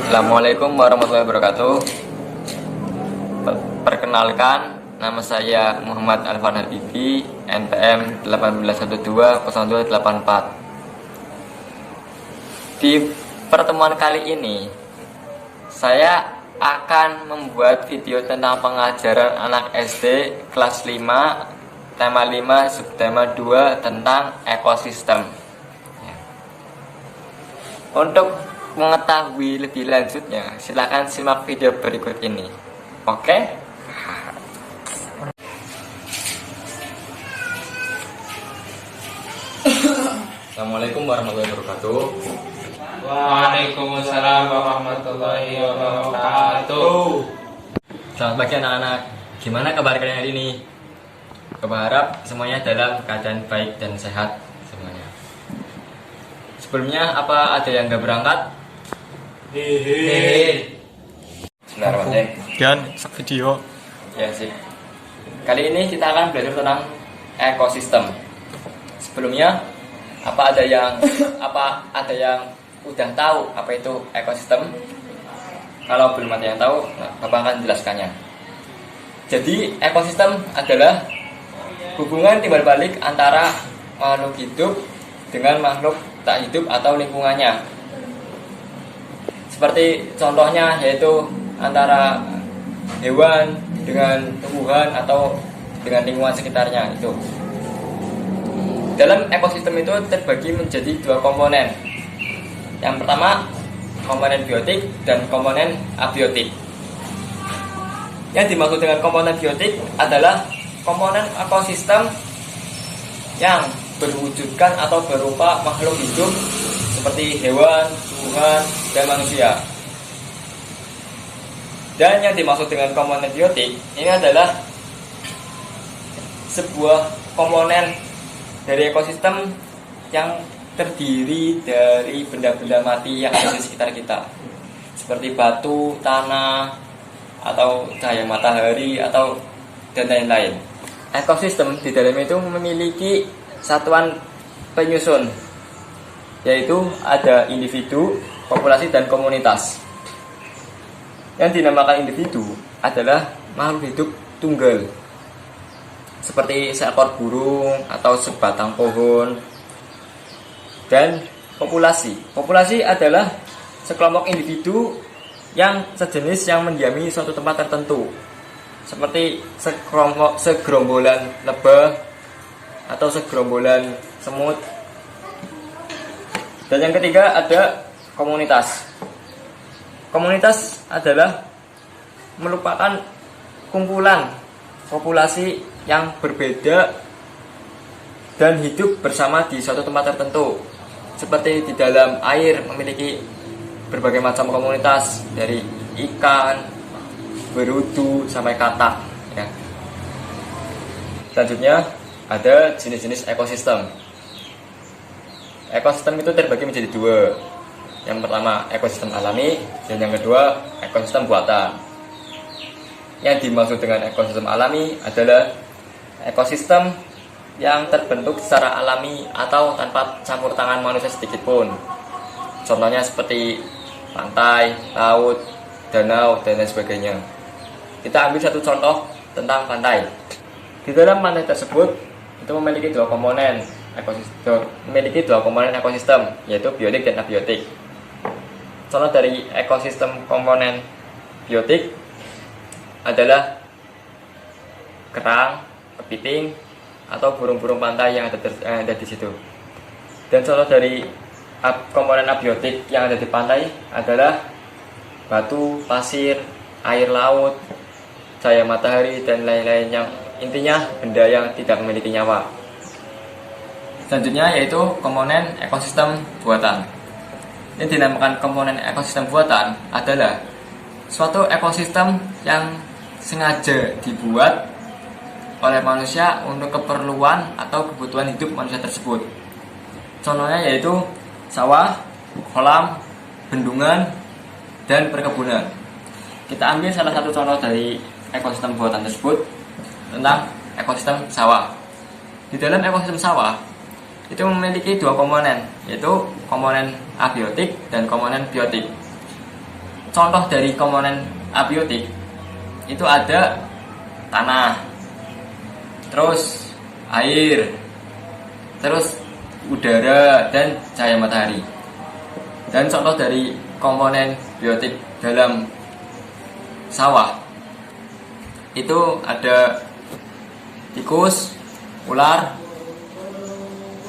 Assalamualaikum warahmatullahi wabarakatuh. Perkenalkan, nama saya Muhammad Alfan Habibi, NPM 18120284. Di pertemuan kali ini, saya akan membuat video tentang pengajaran anak SD kelas 5, tema 5, subtema 2 tentang ekosistem. Untuk mengetahui lebih lanjutnya, silakan simak video berikut ini. Oke? Assalamualaikum warahmatullahi wabarakatuh. Waalaikumsalam warahmatullahi wabarakatuh. Selamat pagi anak-anak. Gimana kabar kalian hari ini? Berharap semuanya dalam keadaan baik dan sehat semuanya. Sebelumnya, apa ada yang nggak berangkat? Bismillahirrahmanirrahim. Dan video. Ya sih. Kali ini kita akan belajar tentang ekosistem. Sebelumnya, apa ada yang udah tahu apa itu ekosistem? Kalau belum ada yang tahu, Bapak akan menjelaskannya. Jadi, ekosistem adalah hubungan timbal balik antara makhluk hidup dengan makhluk tak hidup atau lingkungannya. Seperti contohnya yaitu antara hewan dengan tumbuhan atau dengan lingkungan sekitarnya itu. Dalam ekosistem itu terbagi menjadi dua komponen. Yang pertama, komponen biotik dan komponen abiotik. Yang dimaksud dengan komponen biotik adalah komponen ekosistem yang berwujudkan atau berupa makhluk hidup seperti hewan, tumbuhan, dan manusia. Dan yang dimaksud dengan komponen biotik ini adalah sebuah komponen dari ekosistem yang terdiri dari benda-benda mati yang ada di sekitar kita, seperti batu, tanah, atau cahaya matahari, atau dan lain-lain. Ekosistem di dalamnya itu memiliki satuan penyusun, yaitu ada individu, populasi, dan komunitas. Yang dinamakan individu adalah makhluk hidup tunggal, seperti seekor burung atau sebatang pohon. Dan populasi adalah sekelompok individu yang sejenis yang mendiami suatu tempat tertentu, seperti segerombolan lebah atau segerombolan semut. Dan yang ketiga ada komunitas. Komunitas adalah merupakan kumpulan populasi yang berbeda dan hidup bersama di suatu tempat tertentu. Seperti di dalam air memiliki berbagai macam komunitas, dari ikan, berudu, sampai katak ya. Selanjutnya ada jenis-jenis ekosistem. Ekosistem itu terbagi menjadi dua. Yang pertama ekosistem alami, dan yang kedua ekosistem buatan. Yang dimaksud dengan ekosistem alami adalah ekosistem yang terbentuk secara alami atau tanpa campur tangan manusia sedikit pun. Contohnya seperti pantai, laut, danau, dan lain sebagainya. Kita ambil satu contoh tentang pantai. Di dalam pantai tersebut itu memiliki dua komponen ekosistem, yaitu biotik dan abiotik. Contoh dari ekosistem komponen biotik adalah kerang, kepiting, atau burung-burung pantai yang ada di situ. Dan contoh dari komponen abiotik yang ada di pantai adalah batu, pasir, air laut, cahaya matahari, dan lain-lain, yang intinya benda yang tidak memiliki nyawa. Selanjutnya yaitu komponen ekosistem buatan. Yang dinamakan komponen ekosistem buatan adalah suatu ekosistem yang sengaja dibuat oleh manusia untuk keperluan atau kebutuhan hidup manusia tersebut. Contohnya yaitu sawah, kolam, bendungan, dan perkebunan. Kita ambil salah satu contoh dari ekosistem buatan tersebut tentang ekosistem sawah. Di dalam ekosistem sawah itu memiliki dua komponen, yaitu komponen abiotik dan komponen biotik. contoh dari komponen abiotik itu ada tanah, terus air, terus udara dan cahaya matahari. Dan contoh dari komponen biotik dalam sawah itu ada tikus, ular,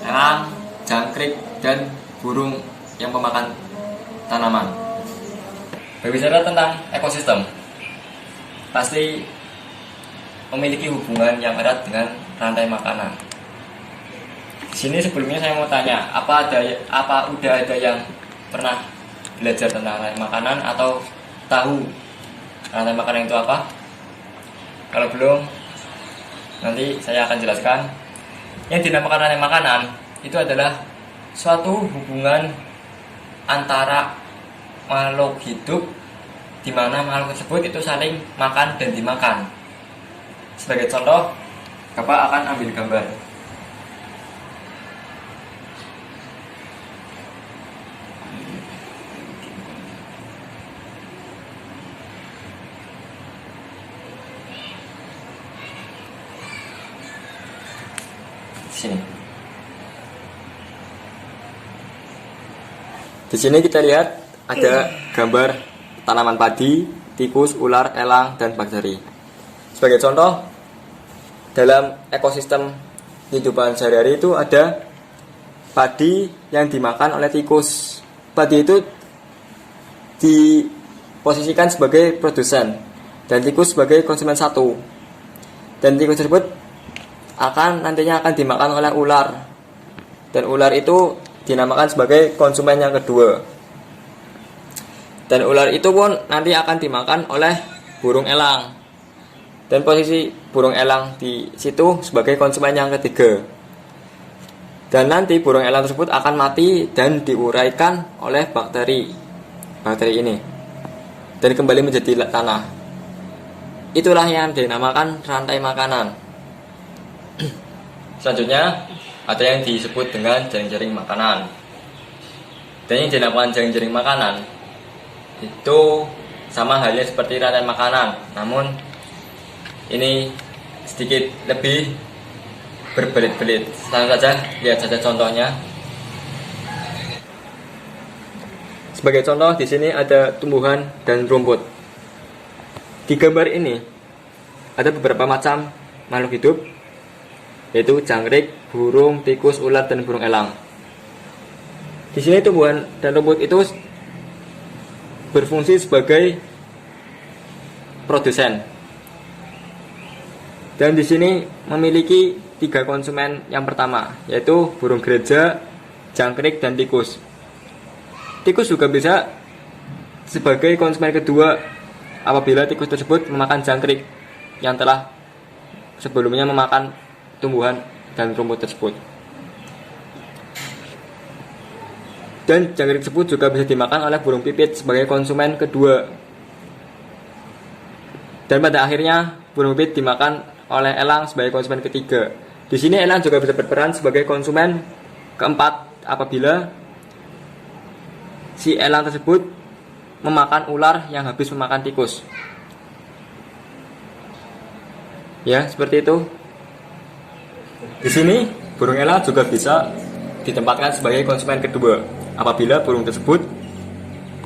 elang, jangkrik, dan burung yang pemakan tanaman. Berbicara tentang ekosistem, pasti memiliki hubungan yang erat dengan rantai makanan. Di sini sebelumnya saya mau tanya, apa udah ada yang pernah belajar tentang rantai makanan atau tahu rantai makanan itu apa? Kalau belum, nanti saya akan jelaskan. Yang dinamakan rantai makanan itu adalah suatu hubungan antara makhluk hidup di mana makhluk tersebut itu saling makan dan dimakan. Sebagai contoh, Bapak akan ambil gambar. Sini. Di sini kita lihat ada gambar tanaman padi, tikus, ular, elang, dan bakteri. Sebagai contoh, dalam ekosistem kehidupan sehari-hari itu ada padi yang dimakan oleh tikus. Padi itu diposisikan sebagai produsen dan tikus sebagai konsumen satu. Dan tikus tersebut nantinya akan dimakan oleh ular, dan ular itu dinamakan sebagai konsumen yang kedua, dan ular itu pun nanti akan dimakan oleh burung elang, dan posisi burung elang di situ sebagai konsumen yang ketiga, dan nanti burung elang tersebut akan mati dan diuraikan oleh bakteri ini dan kembali menjadi tanah. Itulah yang dinamakan rantai makanan. Selanjutnya ada yang disebut dengan jaring-jaring makanan. Dan yang dinamakan jaring-jaring makanan itu sama halnya seperti rantai makanan, namun ini sedikit lebih berbelit-belit. Langsung saja lihat saja contohnya. Sebagai contoh, di sini ada tumbuhan dan rumput. Di gambar ini ada beberapa macam makhluk hidup, yaitu jangkrik, burung, tikus, ular, dan burung elang. Di sini tumbuhan dan rumput itu berfungsi sebagai produsen. Dan di sini memiliki 3 konsumen yang pertama, yaitu burung gereja, jangkrik, dan tikus. Tikus juga bisa sebagai konsumen kedua apabila tikus tersebut memakan jangkrik yang telah sebelumnya memakan tumbuhan dan rumput tersebut. Dan jangkrik tersebut juga bisa dimakan oleh burung pipit sebagai konsumen kedua. Dan pada akhirnya burung pipit dimakan oleh elang sebagai konsumen ketiga. Di sini elang juga bisa berperan sebagai konsumen keempat apabila si elang tersebut memakan ular yang habis memakan tikus. Ya, seperti itu. Di sini, burung elang juga bisa ditempatkan sebagai konsumen kedua apabila burung tersebut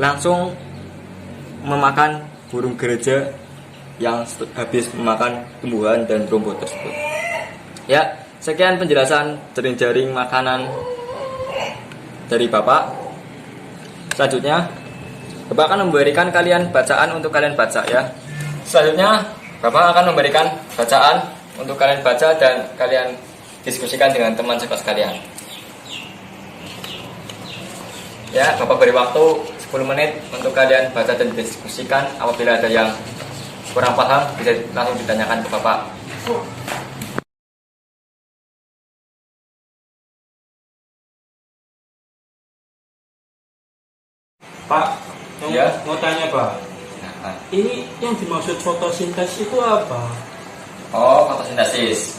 langsung memakan burung gereja yang habis memakan tumbuhan dan rumput tersebut. Ya, sekian penjelasan jaring-jaring makanan dari Bapak. Selanjutnya, Bapak akan memberikan kalian bacaan untuk kalian baca ya. Selanjutnya, Bapak akan memberikan bacaan untuk kalian baca dan kalian diskusikan dengan teman sekelas kalian. Ya, Bapak beri waktu 10 menit untuk kalian baca dan diskusikan. Apabila ada yang kurang paham, bisa langsung ditanyakan ke Bapak. Pak, Ya. mau tanya Pak. Nah, Ini yang dimaksud fotosintesis itu apa? oh, fotosintesis.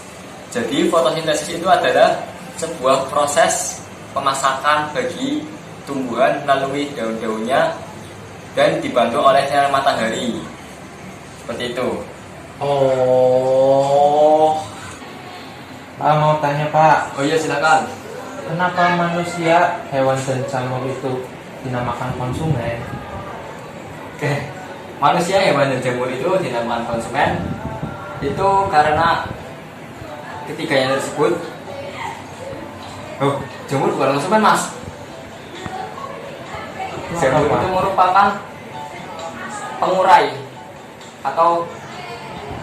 Jadi fotosintesis itu adalah sebuah proses pemasakan bagi tumbuhan melalui daun-daunnya dan dibantu oleh sinar matahari. Seperti itu. Oh, Pak mau tanya Pak, Oh iya, silakan. kenapa manusia, hewan dan jamur itu dinamakan konsumen? Oke. Manusia, hewan dan jamur itu dinamakan konsumen itu karena ketiganya tersebut. Oh, jamur bukan konsumen, Mas. Jamur Apa? itu merupakan pengurai, atau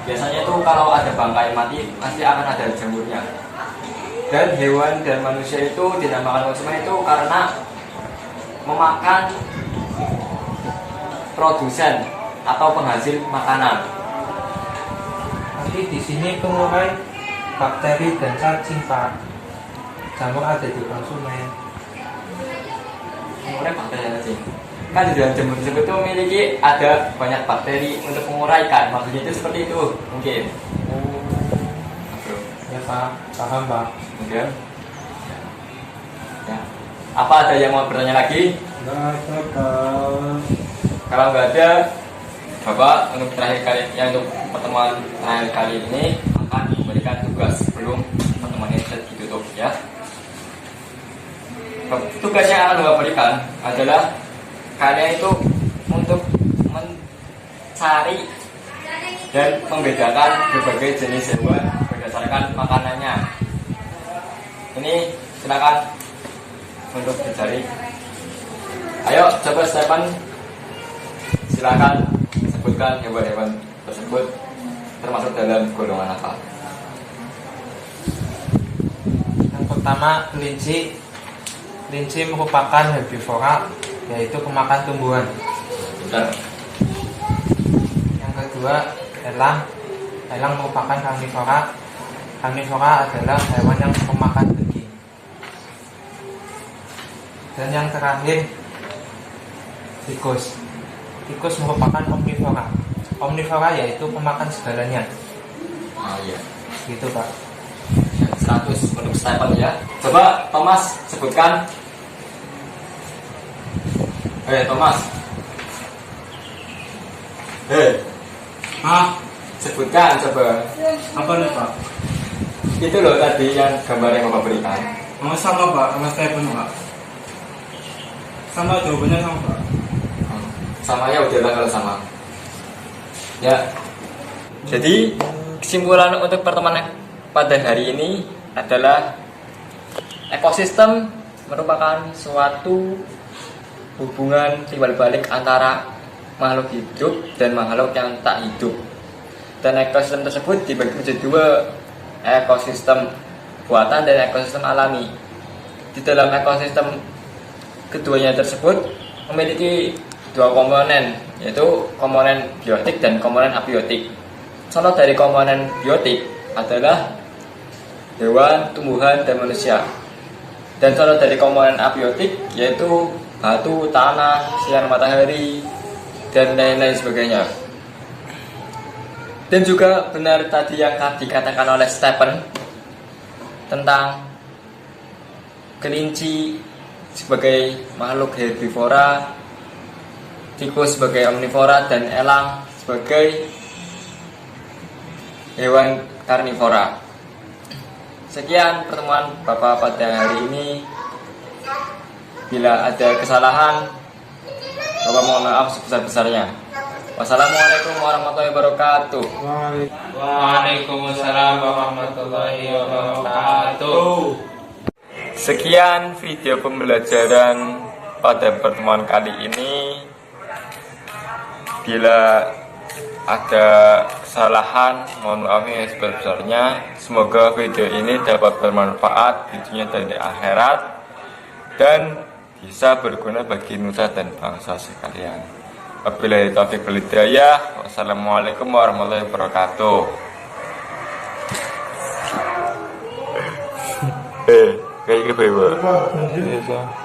biasanya itu kalau ada bangkai mati pasti akan ada jamurnya. Dan hewan dan manusia itu dinamakan konsumen itu karena memakan produsen atau penghasil makanan. Tapi di sini pengurai bakteri dan cacing Pak. Jamur ada di konsumen. Mengurai bakteri dan cacing. Kan di dalam jamur tersebut itu memiliki ada banyak bakteri untuk menguraikan. Maksudnya itu seperti itu mungkin. Bro. Ya Pak, paham Pak. Kemudian, ya. Apa ada yang mau bertanya lagi? Nggak ada, Pak. Kalau nggak ada, Bapak untuk terakhir kali, ya untuk pertemuan terakhir kali ini akan memberikan tugas sebelum pertemuan ini ditutup ya. Tugas yang akan Bapak berikan adalah kalian itu untuk mencari dan membedakan berbagai jenis hewan berdasarkan makanannya. Ini silakan untuk dicari. Ayo coba Stephen, silakan sebutkan hewan-hewan tersebut termasuk dalam golongan apa? Yang pertama, kelinci. Kelinci merupakan herbivora, yaitu pemakan tumbuhan. Benar. Yang kedua, elang. Elang merupakan karnivora. Karnivora adalah hewan yang pemakan daging. Dan yang terakhir, tikus. Tikus merupakan omnivora. Omnivora yaitu pemakan segalanya. Ah iya. Gitu Pak. 100 untuk Stephen ya. Coba Thomas sebutkan. Thomas. Ah, Sebutkan coba. apa nih Pak? Itu loh tadi yang gambar yang Bapak berikan. Oh, sama Pak, sama Stephen Pak. Sama jawabannya sama Pak. Sama ya udahlah kalau sama. Ya. Jadi kesimpulan untuk pertemuan pada hari ini adalah ekosistem merupakan suatu hubungan timbal balik antara makhluk hidup dan makhluk yang tak hidup. Dan ekosistem tersebut dibagi menjadi dua, ekosistem buatan dan ekosistem alami. Di dalam ekosistem keduanya tersebut memiliki dua komponen, yaitu komponen biotik dan komponen abiotik. Contoh dari komponen biotik adalah hewan, tumbuhan, dan manusia. Dan contoh dari komponen abiotik yaitu batu, tanah, sinar matahari, dan lain-lain sebagainya. Dan juga benar tadi yang dikatakan oleh Stephen tentang kelinci sebagai makhluk herbivora, tikus sebagai omnivora, dan elang sebagai hewan karnivora. Sekian pertemuan Bapak pada hari ini. Bila ada kesalahan, Bapak mohon maaf sebesar-besarnya. Wassalamualaikum warahmatullahi wabarakatuh. Waalaikumsalam warahmatullahi wabarakatuh. Sekian video pembelajaran pada pertemuan kali ini. Bila ada kesalahan, mohon maaf yang sebesar-besarnya. Semoga video ini dapat bermanfaat di dunia dan di akhirat, dan bisa berguna bagi nusa dan bangsa sekalian. Wabillahi taufiq wal hidayah. Wassalamualaikum warahmatullahi wabarakatuh. Kayak gitu, Pak.